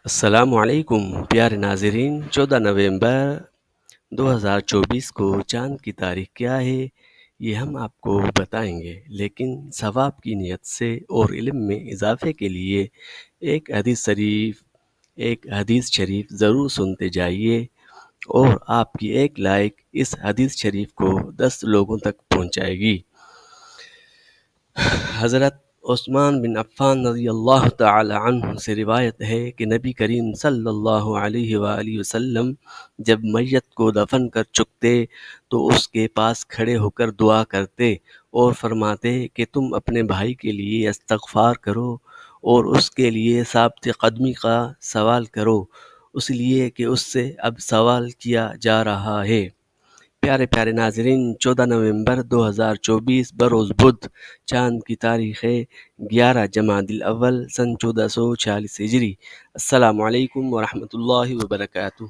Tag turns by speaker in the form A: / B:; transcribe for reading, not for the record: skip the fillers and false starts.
A: السلام علیکم پیارے ناظرین، 14 نومبر 2024 کو چاند کی تاریخ کیا ہے یہ ہم آپ کو بتائیں گے، لیکن ثواب کی نیت سے اور علم میں اضافے کے لیے ایک حدیث شریف ضرور سنتے جائیے، اور آپ کی ایک لائک اس حدیث شریف کو 10 لوگوں تک پہنچائے گی۔ حضرت عثمان بن عفان رضی اللہ تعالی عنہ سے روایت ہے کہ نبی کریم صلی اللہ علیہ وآلہ وسلم جب میت کو دفن کر چکتے تو اس کے پاس کھڑے ہو کر دعا کرتے اور فرماتے کہ تم اپنے بھائی کے لیے استغفار کرو اور اس کے لیے ثابت قدمی کا سوال کرو، اس لیے کہ اس سے اب سوال کیا جا رہا ہے۔ پیارے ناظرین، 14 نومبر 2024 بروز بدھ، چاند کی تاریخ ہے 11 جمادی الاول سن 1446 ہجری۔ السلام علیکم ورحمۃ اللہ وبرکاتہ۔